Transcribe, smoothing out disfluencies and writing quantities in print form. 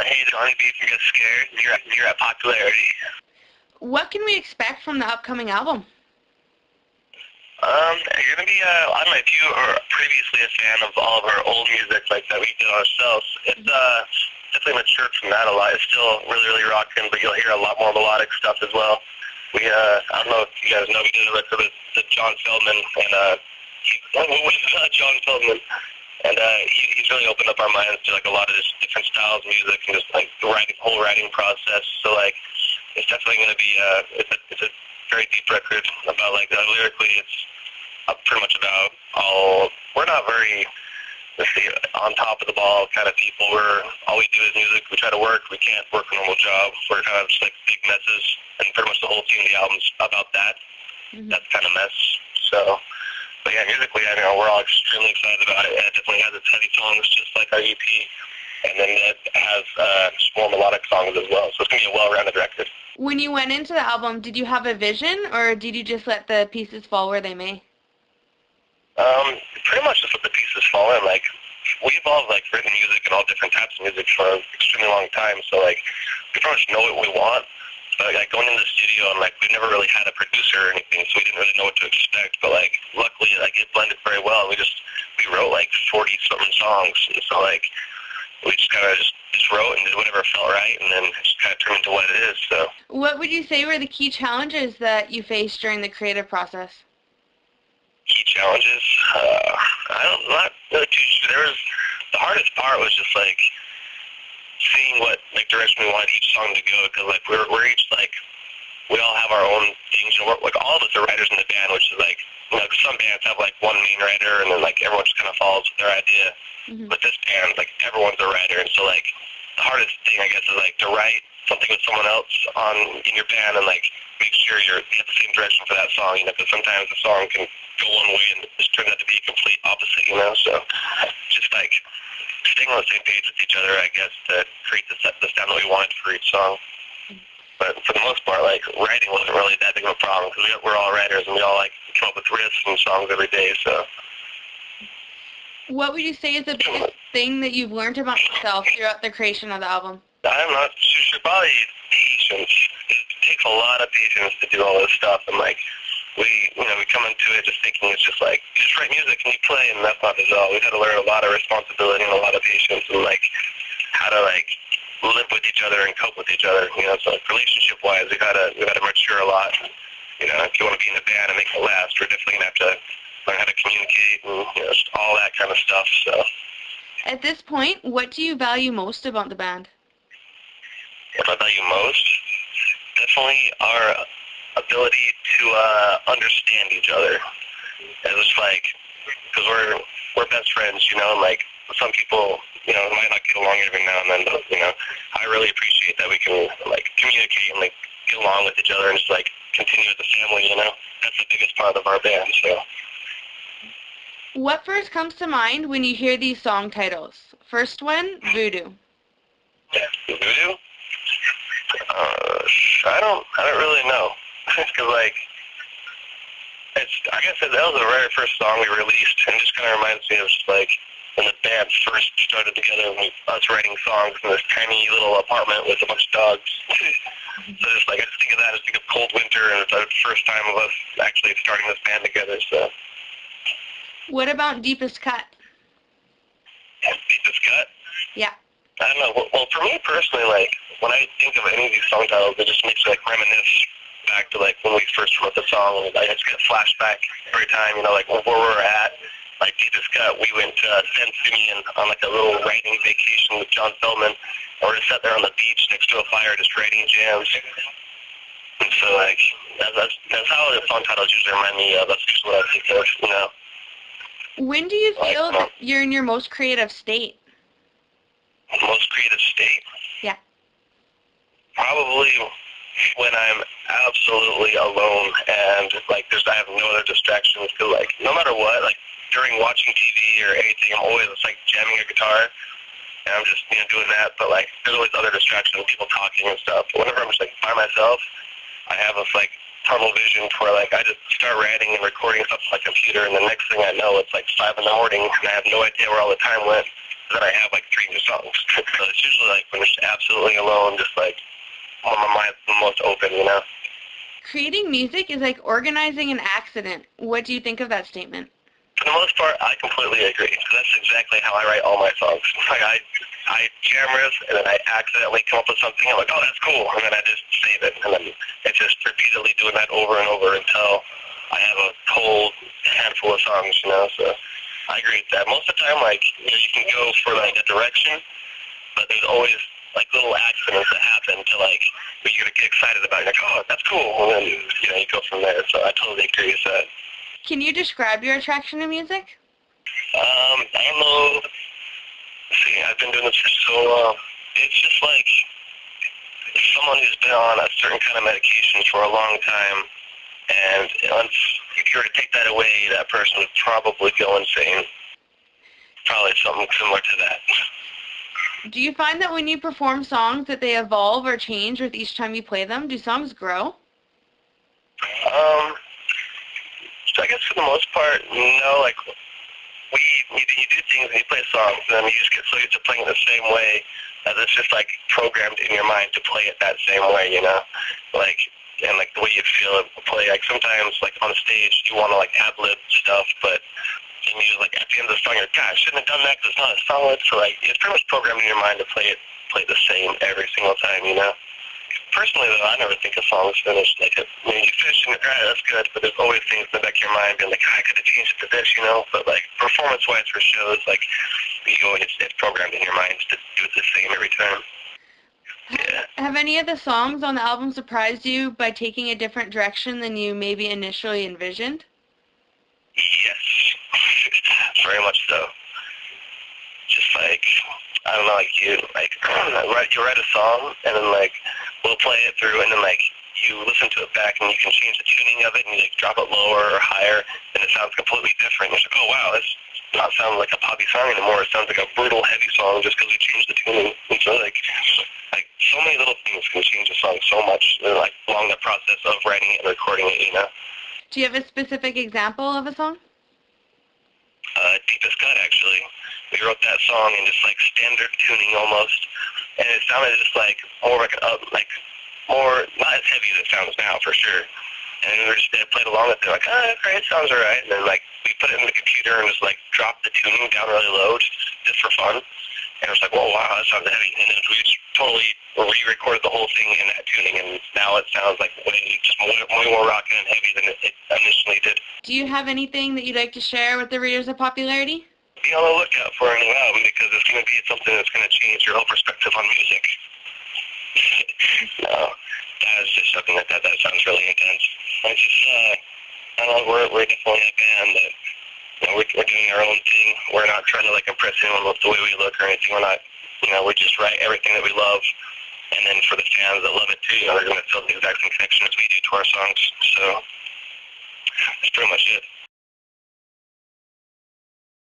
hey, Johnny B from Get Scared, you're at Popularity. What can we expect from the upcoming album? You're gonna be, I don't know if you were previously a fan of all of our old music like that we did ourselves. It's definitely matured from that a lot. It's still really, really rocking, but you'll hear a lot more melodic stuff as well. We, I don't know if you guys know, we did a record with John Feldman, and John Feldman, and he's really opened up our minds to like a lot of just different styles of music and just like the whole writing process. So like, it's definitely gonna be, it's a very deep record about like lyrically. It's pretty much about we're not very, let's see, on top of the ball kind of people. All we do is music. We try to work. We can't work a normal job. We're kind of just like big messes, and pretty much the whole team of the album's about that. That kind of mess. So, but yeah, musically, I know we're all extremely excited about it. It definitely has its heavy songs, just like our EP, and then it has just more melodic songs as well. So it's gonna be a well-rounded record. When you went into the album, did you have a vision, or did you just let the pieces fall where they may? Pretty much just let the pieces fall in. Like, we've all like written music and all different types of music for an extremely long time, so like we pretty much know what we want. But like going into the studio and like we've never really had a producer or anything, so we didn't really know what to expect. But like luckily, like it blended very well. We wrote like 40 something songs, and so like we just kind of just wrote and did whatever felt right, and then it just kind of turned into what it is. So. What would you say were the key challenges that you faced during the creative process? Key challenges? Not really too sure. The hardest part was just like seeing what like direction we wanted each song to go, because like we're each like, we all have our own things, and like all of us are writers in the band, which is like, you know, some bands have like one main writer and then like everyone just kind of follows their idea. But this band, like everyone's a writer, and so like the hardest thing I guess is like to write something with someone else in your band and like make sure you have the same direction for that song, you know, because sometimes the song can go one way and it just turns out to be a complete opposite, you know. So just like staying on the same page with each other, I guess, to create the sound that we wanted for each song. But for the most part, like writing wasn't really that big of a problem because we're all writers and we all like come up with riffs and songs every day. So. What would you say is the biggest thing that you've learned about yourself throughout the creation of the album? I'm not too sure. Probably patience. It takes a lot of patience to do all this stuff, and like we come into it just thinking it's just like you just write music and you play, and that's not at all. We've had to learn a lot of responsibility and a lot of patience, and like how to like live with each other and cope with each other. You know, so like relationship-wise, we've had to mature a lot. You know, if you want to be in a band and make it last, we're definitely gonna have to learn how to communicate and just all that kind of stuff. So. At this point, what do you value most about the band? What I value most? Definitely our ability to understand each other. It was like, because we're best friends, you know, and like some people, you know, might not get along every now and then, but you know, I really appreciate that we can like communicate and like get along with each other and just like continue as a family, you know. That's the biggest part of our band, so. What first comes to mind when you hear these song titles? First one, Voodoo. Yeah, Voodoo? I don't really know. Because, like, I guess that was the very first song we released, and it just kind of reminds me of, just, like, when the band first started together, us writing songs in this tiny little apartment with a bunch of dogs. So just, like, I just think of that, I just think of Cold Winter, and it's the first time of us actually starting this band together, so. What about Deepest Cut? Deepest Cut? Yeah. I don't know. Well, for me personally, like, when I think of any of these song titles, it just makes me, like, reminisce back to, like, when we first wrote the song. And I just get a flashback every time, you know, like, where we were at. Like, Deepest Cut, we went to San Simeon on, like, a little writing vacation with John Feldman. And we're just sat there on the beach next to a fire just writing jams. And so, like, that's how the song titles usually remind me of. That's usually what I think of, you know. When do you feel that you're in your most creative state? Most creative state? Yeah. Probably when I'm absolutely alone and like I have no other distractions. Cause like no matter what, like during watching TV or anything, I'm always like jamming a guitar and I'm just doing that. But like there's always other distractions, people talking and stuff. But whenever I'm just like by myself, I have this like tunnel vision to where like I just start writing and recording stuff on my computer, and the next thing I know, it's like 5 in the morning and I have no idea where all the time went. then I have like 3 new songs. So it's usually like when it's absolutely alone, just like when my mind's the most open, you know? Creating music is like organizing an accident. What do you think of that statement? For the most part, I completely agree. 'Cause that's exactly how I write all my songs. Like I jam riff, and then I accidentally come up with something. I'm like, oh, that's cool, and then I just save it, and then it's just repeatedly doing that over and over until I have a whole handful of songs, you know. So I agree with that. Most of the time, like you can go for like a direction, but there's always like little accidents that happen to like where you're gonna get excited about. You're like, oh, that's cool, and then you go from there. So I totally agree with that. Can you describe your attraction to music? I don't know. See, I've been doing this for so long. It's just like someone who's been on a certain kind of medication for a long time, and once if you were to take that away, that person would probably go insane. Probably something similar to that. Do you find that when you perform songs that they evolve or change with each time you play them? Do songs grow? So I guess for the most part, no. Like you do things and you play songs, and then you just get so used to playing it the same way that it's just like programmed in your mind to play it that same way, you know? Like and like the way you feel it play. Like sometimes like on stage you want to like ad-lib stuff, but then you like at the end of the song you're like, God, I shouldn't have done that because it's not as solid. So like it's pretty much programmed in your mind to play the same every single time, you know? Personally, though, I never think a song's finished. Like, when you finish and you're like, that's good, but there's always things in the back of your mind being like, I could have changed it to this, you know? But, like, performance-wise for shows, like, it's programmed in your mind to do it the same every time. Yeah. Have any of the songs on the album surprised you by taking a different direction than you maybe initially envisioned? Yes. Very much so. Just like, I don't know, like you write a song, and then, like, we'll play it through, and then, like, you listen to it back, and you can change the tuning of it, and you, like, drop it lower or higher, and it sounds completely different. It's like, oh, wow, this not sound like a poppy song anymore. It sounds like a brutal, heavy song just because we changed the tuning. And so, like, so many little things can change a song so much, like, along the process of writing it and recording it, you know? Do you have a specific example of a song? Deepest Cut, actually. We wrote that song in just, like, standard tuning almost, and it sounded just, like, more like more, not as heavy as it sounds now, for sure. And we just played along with it, like, oh, great, sounds all right. And then, like, we put it in the computer and just, like, dropped the tuning down really low just for fun. And it was like, whoa, wow, that sounds heavy. And then we just totally re-recorded the whole thing in that tuning, and now it sounds like way more rocking and heavy than it initially did. Do you have anything that you'd like to share with the Readers of Popularity? Be on the lookout for a new album, because it's going to be something that's going to change your whole perspective on music. No, that was just something that sounds really intense. I just, I don't know, we're definitely a band that, you know, we're doing our own thing. We're not trying to, like, impress anyone with the way we look or anything. We're not, you know, we just write everything that we love. And then for the fans that love it too, you know, they're going to feel the exact same connection as we do to our songs. So that's pretty much it.